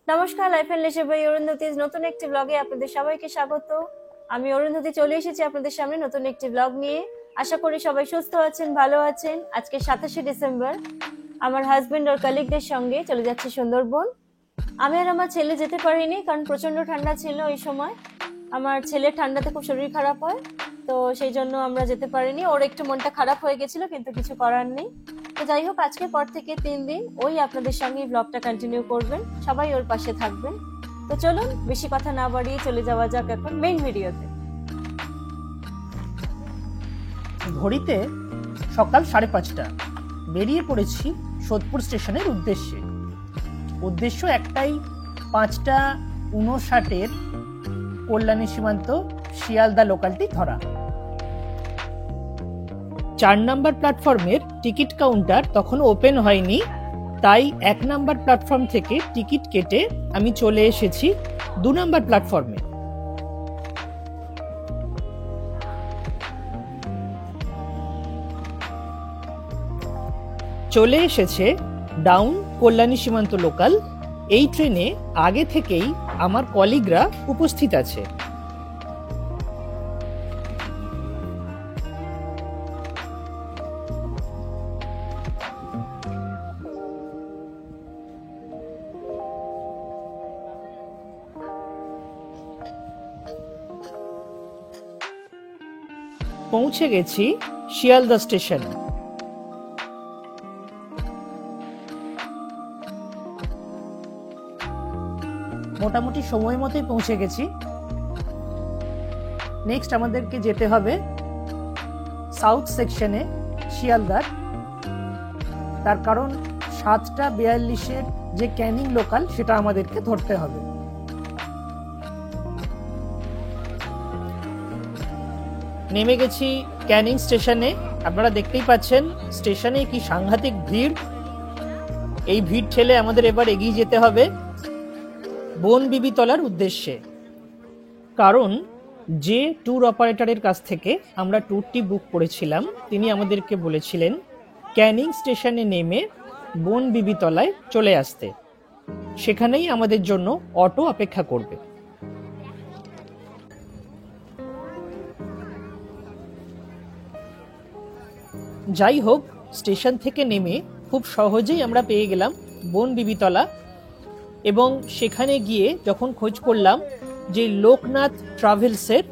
নমস্কার, life and laser by অরুন্ধতির নতুন একটি ব্লগে আপনাদের সবাইকে স্বাগত। আমি অরুন্ধতি চলে এসেছি আপনাদের সামনে নতুন একটি ব্লগ নিয়ে। আশা করি সবাই সুস্থ আছেন, ভালো আছেন। আজকে 27শে ডিসেম্বর। আমার হাজবেন্ড আর কলিগদের সঙ্গে চলে যাচ্ছে সুন্দরবন। আমি আর আমার ছেলে যেতে পারিনি, কারণ প্রচন্ড ঠান্ডা ছিল এই সময়। আমার ছেলের ঠান্ডাতে খুব শরীর খারাপ হয়, তো সেই জন্য আমরা যেতে পারিনি। ওর একটু মনটা খারাপ হয়ে গেছিল, কিন্তু কিছু করার নেই। তো যাই হোক, আজকের পর থেকে 3 দিন ওই আপনাদের সঙ্গে ব্লগটা কন্টিনিউ করবেন, সবাই ওর পাশে থাকবেন। তো চলুন বেশি কথা না বাড়িয়ে চলে যাওয়া যাক এখন মেইন ভিডিওতে। ঘড়িতে সকাল 5:30। বেরিয়ে পড়েছি সোদপুর স্টেশনের উদ্দেশ্যে। উদ্দেশ্য একটাই, 5:59 কল্যাণী সীমান্ত শিয়ালদা লোকালটি ধরা। 4 নম্বর প্ল্যাটফর্মের টিকিট কাউন্টার তখনও ওপেন হয়নি, তাই 1 নম্বর প্ল্যাটফর্ম থেকে টিকিট কেটে আমি চলে এসেছি 2 নম্বর প্ল্যাটফর্মে। চলে এসেছে ডাউন কল্যাণী সীমান্ত লোকাল। এই ট্রেনে আগে থেকেই আমার কলিগরা উপস্থিত আছে। পৌঁছে গেছি শিয়ালদা স্টেশনে। মোটামুটি সময় মতোই পৌঁছে গেছি। নেক্সট আমাদেরকে যেতে হবে সাউথ সেকশনে শিয়ালদার। তার কারণ 7:42 যে ক্যানিং লোকাল, সেটা আমাদেরকে ধরতে হবে। নেমে গেছি ক্যানিং স্টেশনে। আপনারা দেখতেই পাচ্ছেন স্টেশনে কি সাংঘাতিক ভিড়। এই ভিড় ঠেলে আমাদের এবার এগিয়ে যেতে হবে বনবিবিতলার উদ্দেশ্যে। কারণ যে ট্যুর অপারেটরের কাছ থেকে আমরা ট্যুরটি বুক করেছিলাম, তিনি আমাদেরকে বলেছিলেন ক্যানিং স্টেশনে নেমে বনবিবিতলায় চলে আসতে। সেখানেই আমাদের জন্য অটো অপেক্ষা করবে। যাই হোক, স্টেশন থেকে নেমে খুব সহজেই আমরা পেয়ে গেলাম বনবিবিতলা। এবং সেখানে গিয়ে যখন খোঁজ করলাম যে লোকনাথ ট্রাভেলসের,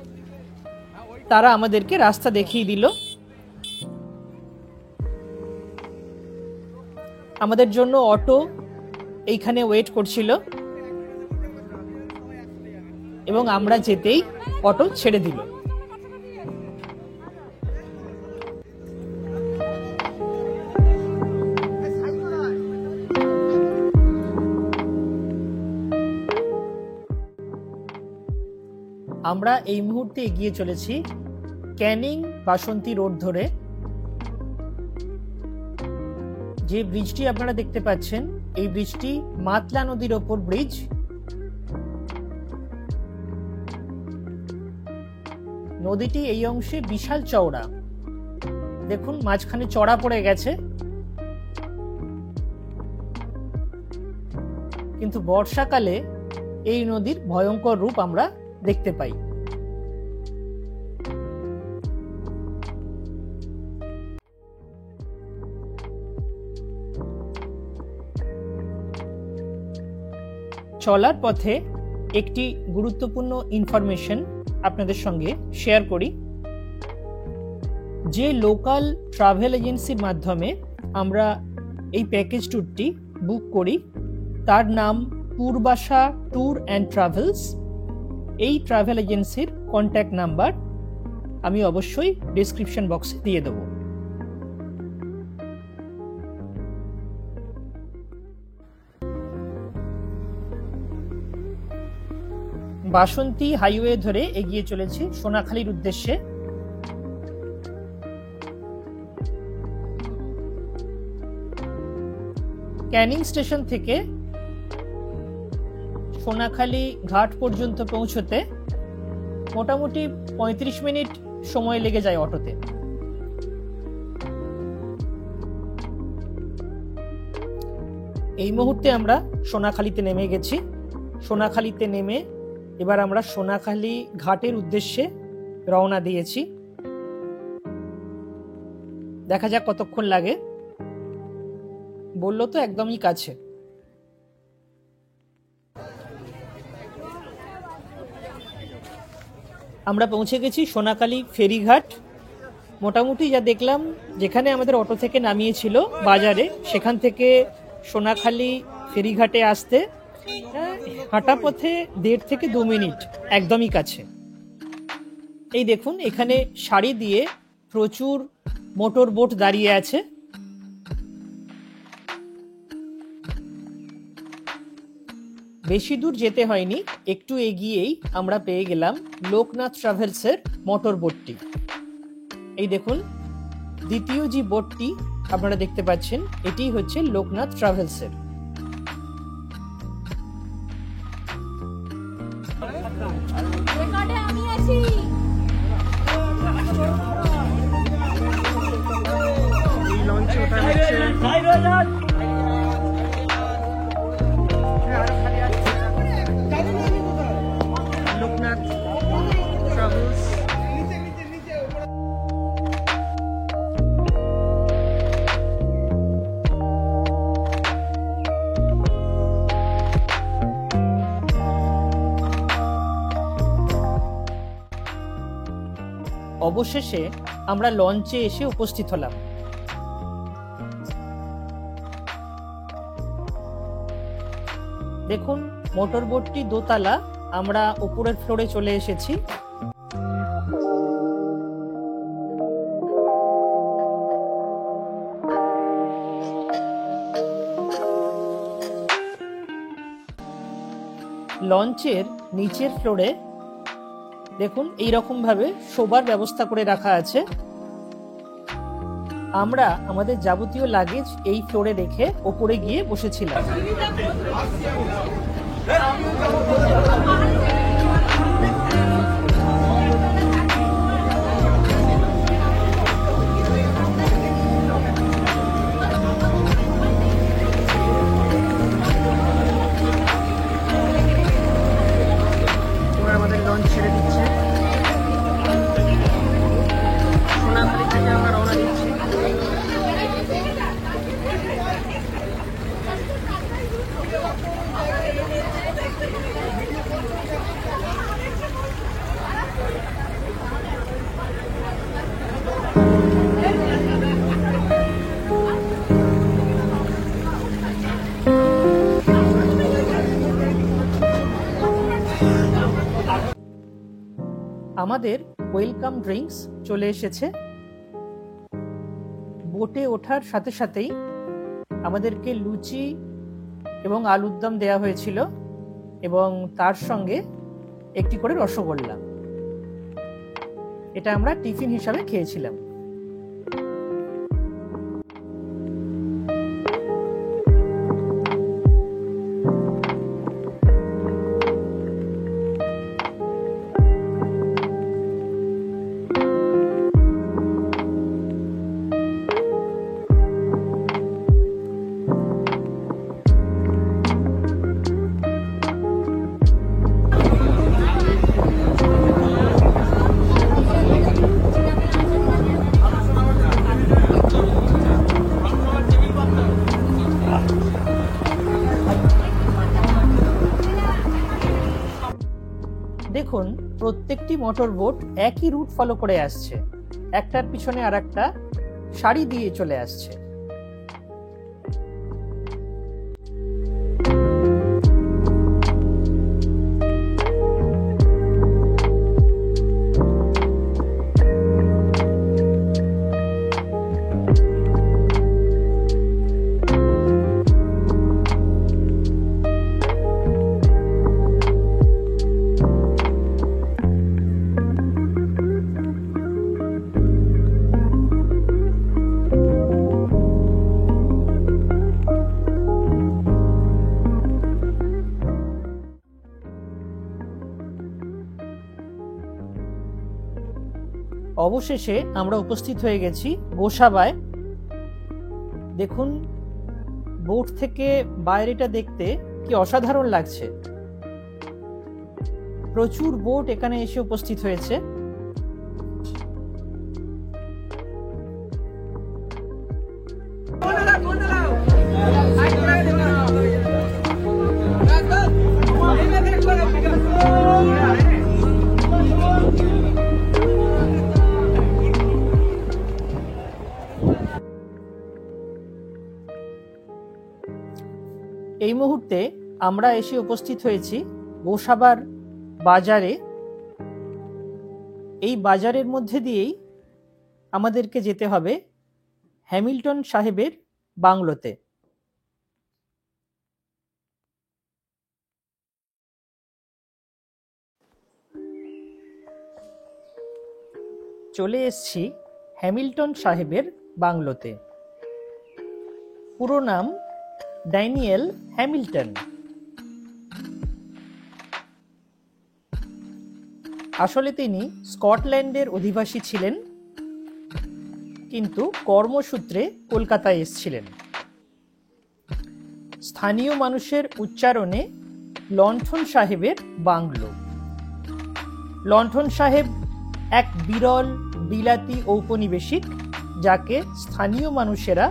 তারা আমাদেরকে রাস্তা দেখিয়ে দিল। আমাদের জন্য অটো এইখানে ওয়েট করছিল এবং আমরা যেতেই অটো ছেড়ে দিল। আমরা এই মুহূর্তে এগিয়ে চলেছি ক্যানিং বাসন্তী রোড ধরে। যে ব্রিজটি আপনারা দেখতে পাচ্ছেন, এই ব্রিজটি মাতলা নদীর ওপর ব্রিজ। নদীটি এই অংশে বিশাল চওড়া। দেখুন মাঝখানে চড়া পড়ে গেছে, কিন্তু বর্ষাকালে এই নদীর ভয়ঙ্কর রূপ আমরা দেখতে পাই। চলার পথে একটি গুরুত্বপূর্ণ ইনফরমেশন আপনাদের সঙ্গে শেয়ার করি। যে লোকাল ট্রাভেল এজেন্সির মাধ্যমে আমরা এই প্যাকেজ ট্যুরটি বুক করি, তার নাম পূর্বাশা ট্যুর অ্যান্ড ট্রাভেলস। এই ট্রাভেল এজেন্সির কন্ট্যাক্ট নাম্বার আমি অবশ্যই ডেসক্রিপশন বক্সে দিয়ে দেব। বাসন্তী হাইওয়ে ধরে এগিয়ে চলেছি সোনাখালীর উদ্দেশ্যে। ক্যানিং স্টেশন থেকে সোনাখালী ঘাট পর্যন্ত পৌঁছতে মোটামুটি 35 মিনিট সময় লেগে যায় অটোতে। এই মুহূর্তে আমরা সোনাখালীতে নেমে গেছি। সোনাখালীতে নেমে এবার আমরা সোনাখালী ঘাটের উদ্দেশ্যে রওনা দিয়েছি। দেখা যাক কতক্ষণ লাগে। বললো তো একদমই কাছে। আমরা পৌঁছে গেছি সোনাখালী ফেরিঘাট। মোটামুটি যা দেখলাম, যেখানে আমাদের অটো থেকে নামিয়েছিল বাজারে, সেখান থেকে সোনাখালী ফেরিঘাটে আসতে হাঁটা পথে 1.5 থেকে 2 মিনিট, একদমই কাছে। এই দেখুন, এখানে সারি দিয়ে প্রচুর মোটর বোট দাঁড়িয়ে আছে। বেশি দূর যেতে হয়নি, একটু এগিয়েই আমরা পেয়ে গেলাম লোকনাথ ট্রাভেলসের মোটর বোটটি। এই দেখুন, দ্বিতীয় যে বোটটি আপনারা দেখতে পাচ্ছেন, এটি হচ্ছে লোকনাথ ট্রাভেলসের। এই লঞ্চে ওঠা হচ্ছে লোকনাথ ট্রাভেলস। অবশেষে আমরা লঞ্চে এসে উপস্থিত হলাম। দেখুন, মোটর বোটটি দোতলা, আমরা উপরের ফ্লোরে চলে এসেছি। লঞ্চের নিচের ফ্লোরে দেখুন এইরকম ভাবে শোবার ব্যবস্থা করে রাখা আছে। আমরা আমাদের যাবতীয় লাগেজ এই ফ্লোরে রেখে ওপরে গিয়ে বসেছিলাম। আমাদের লঞ্চ ছেড়ে দিচ্ছে, সোনাখালী থেকে আমরা রওনা দিচ্ছি। আমাদের ওয়েলকাম ড্রিঙ্কস চলে এসেছে। বোটে ওঠার সাথে সাথেই আমাদেরকে লুচি এবং আলুর দম দেওয়া হয়েছিল এবং তার সঙ্গে একটি করে রসগোল্লা। এটা আমরা টিফিন হিসাবে খেয়েছিলাম। দেখুন, প্রত্যেকটি মোটর বোট একই রুট ফলো করে আসছে, একটার পিছনে আরেকটা সারি দিয়ে চলে আসছে। অবশেষে আমরা উপস্থিত হয়ে গেছি গোসাবায়। দেখুন, বোট থেকে বাইরেটা দেখতে কি অসাধারণ লাগছে। প্রচুর বোট এখানে এসে উপস্থিত হয়েছে। এই মুহূর্তে আমরা এসে উপস্থিত হয়েছি গোসাবার বাজারে। এই বাজারের মধ্যে দিয়েই আমাদেরকে যেতে হবে হ্যামিল্টন সাহেবের বাংলোতে। চলে এসেছি হ্যামিল্টন সাহেবের বাংলোতে। পুরো নাম ড্যানিয়েল হ্যামিল্টন। আসলে তিনি স্কটল্যান্ডের অধিবাসী ছিলেন, কিন্তু কর্মসূত্রে কলকাতায় এসেছিলেন। স্থানীয় মানুষের উচ্চারণে লণ্ঠন সাহেবের বাংলো। লণ্ঠন সাহেব এক বিরল বিলাতি ঔপনিবেশিক, যাকে স্থানীয় মানুষেরা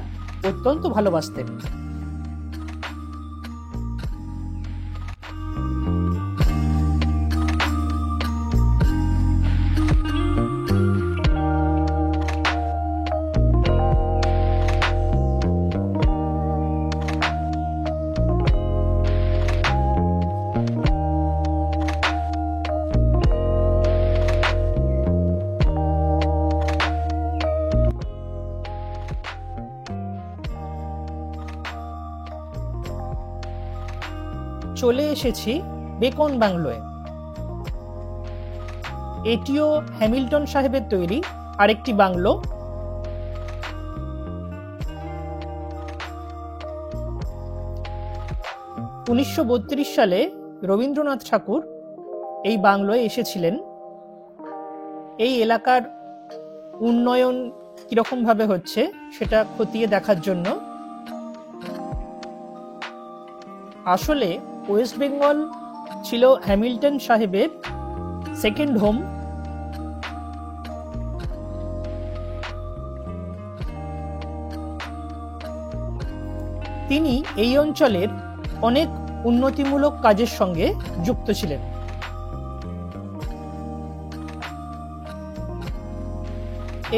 অত্যন্ত ভালোবাসতেন। চলে এসেছি বেকন বাংলোয়। এটিও হ্যামিল্টন সাহেবের তৈরি আরেকটি বাংলো। উনিশশো সালে রবীন্দ্রনাথ ঠাকুর এই বাংলোয় এসেছিলেন। এই এলাকার উন্নয়ন কিরকম ভাবে হচ্ছে সেটা খতিয়ে দেখার জন্য। আসলে ওয়েস্ট বেঙ্গল ছিল হ্যামিল্টন সাহেবের সেকেন্ড হোম। তিনি এই অঞ্চলের অনেক উন্নতিমূলক কাজের সঙ্গে যুক্ত ছিলেন।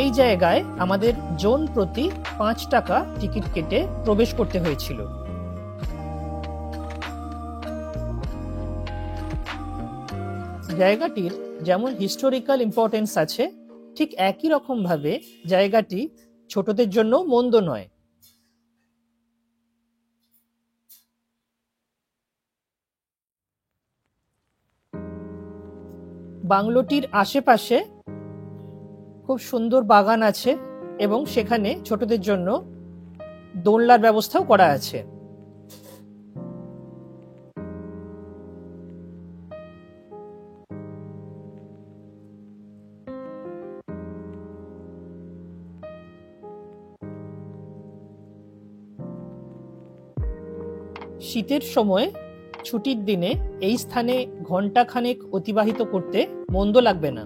এই জায়গায় আমাদের জন প্রতি 5 টাকা টিকিট কেটে প্রবেশ করতে হয়েছিল। জায়গাটির যেমন হিস্টোরিক্যাল ইম্পর্টেন্স আছে, ঠিক একই রকম ভাবে জায়গাটি ছোটদের জন্য মন্দ নয়। বাংলোটির আশেপাশে খুব সুন্দর বাগান আছে এবং সেখানে ছোটদের জন্য দোলনার ব্যবস্থাও করা আছে। শীতের সময় ছুটির দিনে এই স্থানে ঘন্টাখানেক অতিবাহিত করতে মন্দ লাগবে না।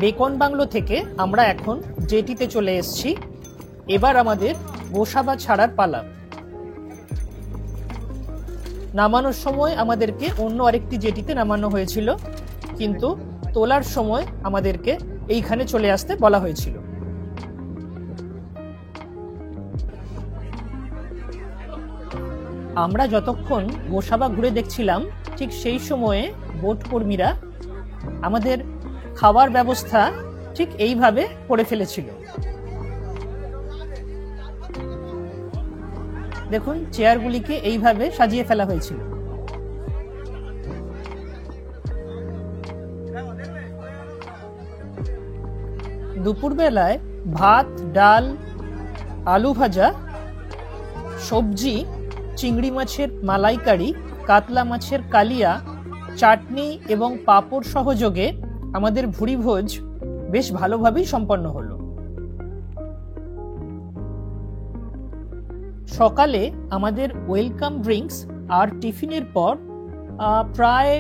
বেকন বাংলো থেকে আমরা এখন জেটিতে চলে এসেছি। এবার আমাদের গোসাবা ছাড়ার পালা। নামানোর সময় আমাদেরকে অন্য আরেকটি জেটিতে নামানো হয়েছিল, কিন্তু তোলার সময় আমাদেরকে এইখানে চলে আসতে বলা হয়েছিল। আমরা যতক্ষণ গোসাবা ঘুরে দেখছিলাম, ঠিক সেই সময়ে বোট কর্মীরা আমাদের খাবার ব্যবস্থা ঠিক এইভাবে করে ফেলেছিল। দেখুন, চেয়ারগুলিকে এইভাবে সাজিয়ে ফেলা হয়েছিল। দুপুরবেলায় ভাত, ডাল, আলু ভাজা, সবজি, চিংড়ি মাছের মালাইকারি, কাতলা মাছের কালিয়া, চাটনি এবং পাঁপড় সহযোগে আমাদের ভুরিভোজ বেশ ভালোভাবেই সম্পন্ন হলো। সকালে আমাদের ওয়েলকাম ড্রিঙ্কস আর টিফিনের পর প্রায়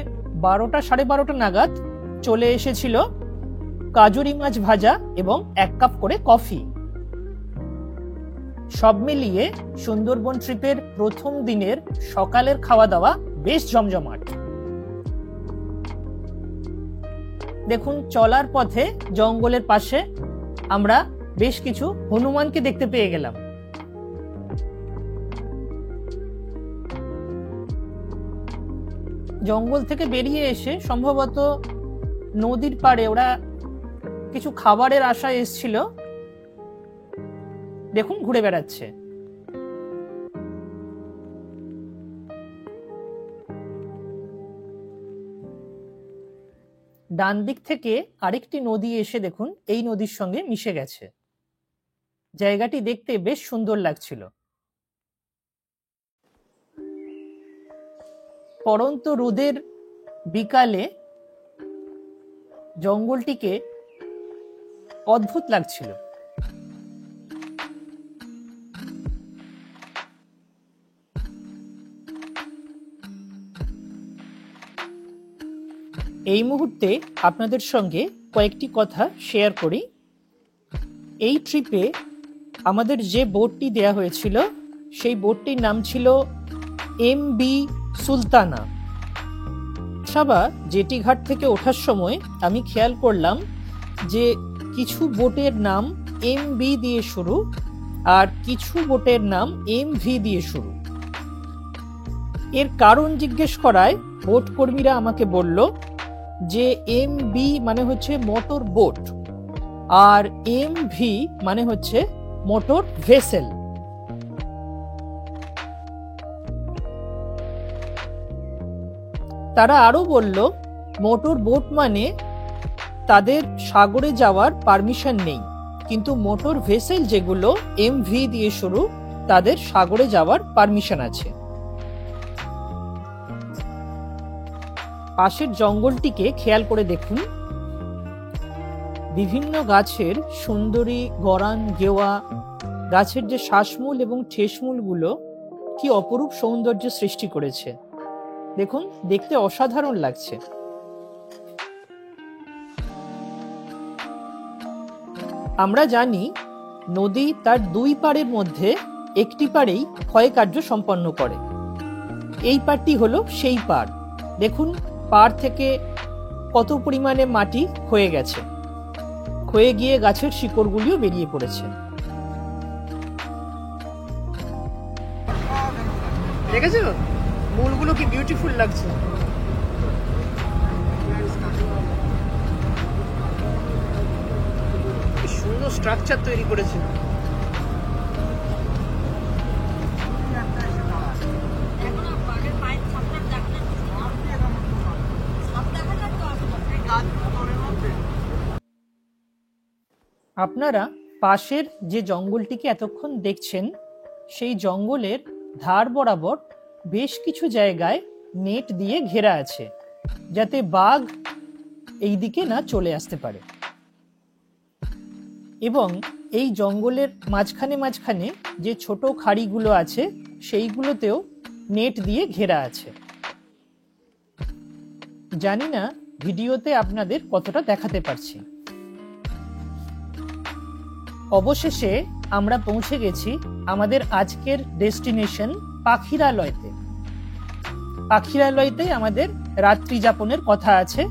12টা সাড়ে 12টা নাগাদ চলে এসেছিল কাজুরি মাছ ভাজা এবং 1 কাপ করে কফি। সব মিলিয়ে সুন্দরবন ট্রিপের প্রথম দিনের সকালের খাওয়া দাওয়া বেশ জমজমাট। দেখুন, চলার পথে জঙ্গলের পাশে আমরা বেশ কিছু হনুমানকে দেখতে পেয়ে গেলাম। জঙ্গল থেকে বেরিয়ে এসে সম্ভবত নদীর পাড়ে ওরা কিছু খাবারের আশায় এসেছিল। দেখুন, ঘুরে বেড়াচ্ছে। ডান দিক থেকে আরেকটি নদী এসে দেখুন এই নদীর সঙ্গে মিশে গেছে। জায়গাটি দেখতে বেশ সুন্দর লাগছিল। পড়ন্ত রোদের বিকালে জঙ্গলটিকে অদ্ভুত লাগছিল। এই মুহূর্তে আপনাদের সঙ্গে কয়েকটি কথা শেয়ার করি। এই ট্রিপে আমাদের যে বোটটি দেয়া হয়েছিল সেই বোটটির নাম ছিল MV সুলতানা। সাবা জেটি ঘাট থেকে ওঠার সময় আমি খেয়াল করলাম যে কিছু বোটের নাম MB দিয়ে শুরু আর কিছু বোটের নাম MV দিয়ে শুরু। এর কারণ জিজ্ঞেস করায় বোট কর্মীরা আমাকে বলল যে MB মানে হচ্ছে মোটর বোট আর MV মানে হচ্ছে মোটর ভেসেল। তারা আরো বলল মোটর বোট মানে তাদের সাগরে যাওয়ার পারমিশন নেই, কিন্তু মোটর ভেসেল যেগুলো MV দিয়ে শুরু তাদের সাগরে যাওয়ার পারমিশন আছে। পাশের জঙ্গলটিকে খেয়াল করে দেখুন, বিভিন্ন গাছের সুন্দরী গরান গেওয়া গাছের যে শ্বাসমূল এবং ঠেসমূলগুলো কি অপরূপ সৌন্দর্য সৃষ্টি করেছে। দেখুন, দেখতে অসাধারণ লাগছে। আমরা জানি নদী তার 2 পাড়ের মধ্যে একটি পাড়েই ক্ষয়কার্য সম্পন্ন করে। এই পাড়টি হলো সেই পাড়। দেখুন, পাড় থেকে কত পরিমাণে মাটি ক্ষয়ে গেছে, ক্ষয়ে গিয়ে গাছের শিকড়গুলিও বেরিয়ে পড়েছে। দেখেছো মূলগুলো কি বিউটিফুল লাগছে। সুন্দর স্ট্রাকচার তৈরি করেছে। আপনারা পাশের যে জঙ্গলটিকে এতক্ষণ দেখছেন সেই জঙ্গলের ধার বরাবর বেশ কিছু জায়গায় নেট দিয়ে ঘেরা আছে, যাতে বাঘ এই দিকে না চলে আসতে পারে। এবং এই জঙ্গলের মাঝখানে মাঝখানে যে ছোট খাড়িগুলো আছে সেইগুলোতেও নেট দিয়ে ঘেরা আছে। জানি না ভিডিওতে আপনাদের কতটা দেখাতে পারছি। অবশেষে আমরা পৌঁছে গেছি আমাদের আজকের ডেস্টিনেশন পাখিরালয়তে। পাখিরালয়তে আমাদের রাত্রি যাপনের কথা আছে।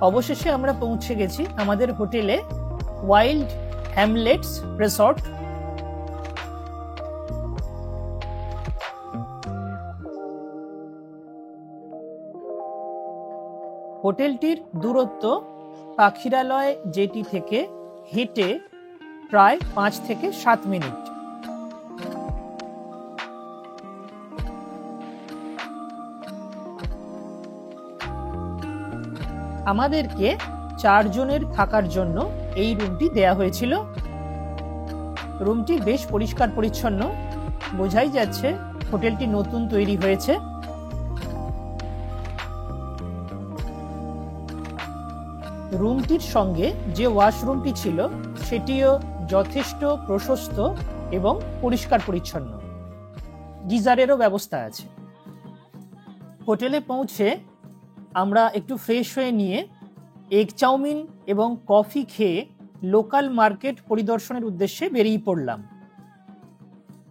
অবশেষে আমরা পৌঁছে গেছি আমাদের হোটেলে, ওয়াইল্ড হ্যামলেটস রিসর্ট। হোটেলটির দূরত্ব পাখিরালয় জেটি থেকে হেঁটে প্রায় 5 থেকে 7 মিনিট। আমাদেরকে 4 জনের থাকার জন্য এই রুমটি দেয়া হয়েছিল। রুমটি বেশ পরিষ্কার পরিচ্ছন্ন, বোঝাই যাচ্ছে হোটেলটি নতুন তৈরি হয়েছে। রুমটির সঙ্গে যে ওয়াশরুমটি ছিল সেটিও যথেষ্ট প্রশস্ত এবং পরিষ্কার পরিচ্ছন্ন। গিজারেরও ব্যবস্থা আছে। হোটেলে পৌঁছে আমরা একটু ফ্রেশ হয়ে নিয়ে এগ চাউমিন এবং কফি খেয়ে লোকাল মার্কেট পরিদর্শনের উদ্দেশ্যে বেরিয়ে পড়লাম।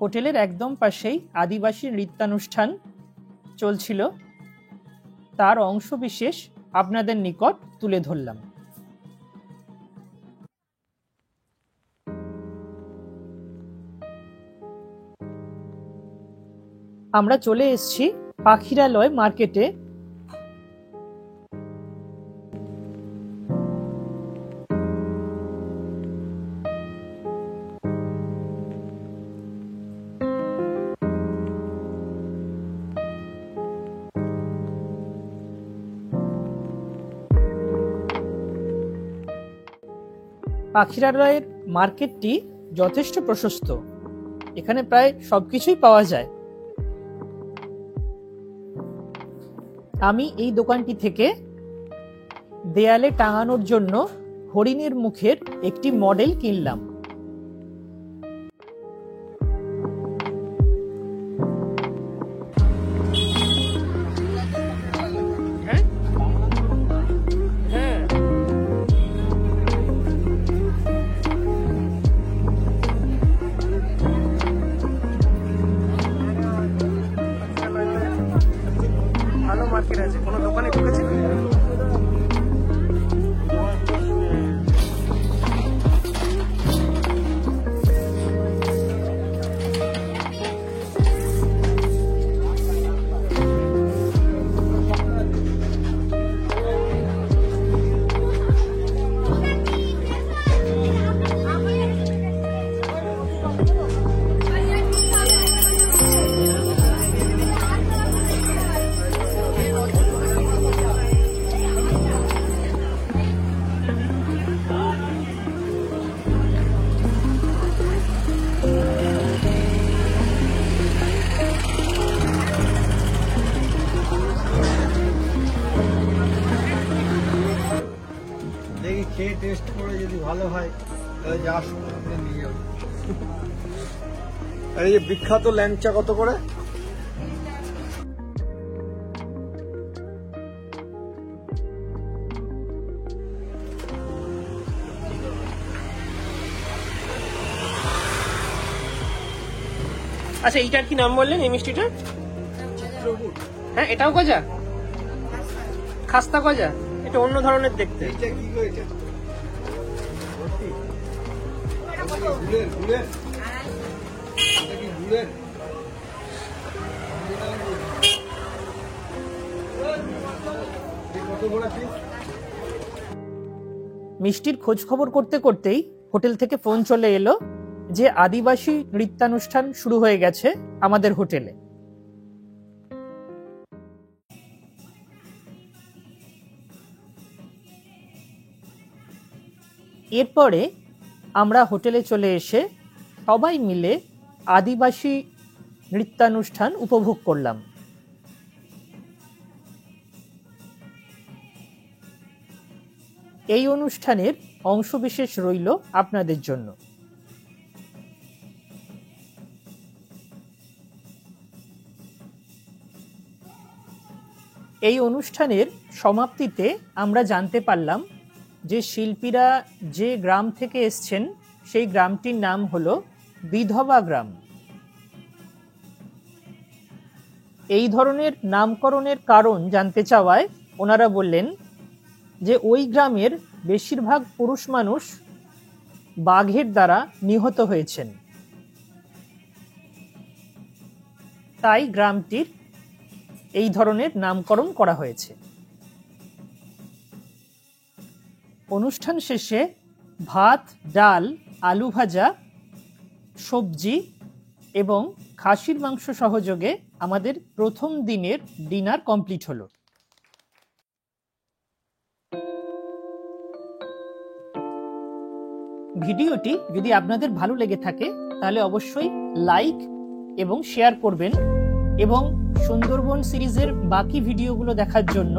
হোটেলের একদম পাশেই আদিবাসী নৃত্যানুষ্ঠান চলছিল, তার অংশবিশেষ আপনাদের নিকট তুলে ধরলাম। আমরা চলে এসেছি পাখিরালয় মার্কেটে। পাখিরালয়ের মার্কেটটি যথেষ্ট প্রশস্ত, এখানে প্রায় সবকিছুই পাওয়া যায়। আমি এই দোকানটি থেকে দেয়ালে টাঙানোর জন্য হরিণের মুখের একটি মডেল কিনলাম। ভালো মার্কেট আছে, কোনো দোকানে ঢুকেছে? দেখি খেয়ে টেস্ট করে যদি ভালো হয় তাহলে যা শুনে নিয়ে যাবো। আর এই যে বিখ্যাত ল্যাংচা কত করে? আচ্ছা, এইটার কি নাম বললেন এই মিষ্টিটা? হ্যাঁ, এটাও গজা, খাস্তা গজা। এটা অন্য ধরনের দেখতে। এইটা কি হয়েছে? গুড়ের গুড়ের এটা কি গুড়ের? কত বড় পিস? মিষ্টির খোঁজ খবর করতে করতেই হোটেল থেকে ফোন চলে এলো যে আদিবাসী নৃত্যানুষ্ঠান শুরু হয়ে গেছে আমাদের হোটেলে। এরপরে আমরা হোটেলে চলে এসে সবাই মিলে আদিবাসী নৃত্যানুষ্ঠান উপভোগ করলাম। এই অনুষ্ঠানের অংশবিশেষ রইল আপনাদের জন্য। এই অনুষ্ঠানের সমাপ্তিতে আমরা জানতে পারলাম যে শিল্পীরা যে গ্রাম থেকে এসছেন সেই গ্রামটির নাম হলো বিধবা গ্রাম। এই ধরনের নামকরণের কারণ জানতে চাওয়ায় ওনারা বললেন যে ওই গ্রামের বেশিরভাগ পুরুষ মানুষ বাঘের দ্বারা নিহত হয়েছেন, তাই গ্রামটির এই ধরনের নামকরণ করা হয়েছে। অনুষ্ঠান শেষে ভাত, ডাল, আলু ভাজা, সবজি এবং খাসির মাংস সহযোগে আমাদের প্রথম দিনের ডিনার কমপ্লিট হলো। ভিডিওটি যদি আপনাদের ভালো লেগে থাকে তাহলে অবশ্যই লাইক এবং শেয়ার করবেন, এবং সুন্দরবন সিরিজের বাকি ভিডিওগুলো দেখার জন্য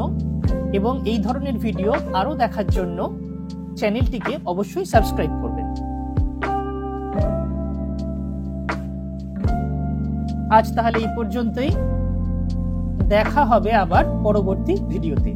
এবং এই ধরনের ভিডিও আরও দেখার জন্য চ্যানেলটিকে অবশ্যই সাবস্ক্রাইব করবেন। আজ তাহলে এই পর্যন্তই, দেখা হবে আবার পরবর্তী ভিডিওতে।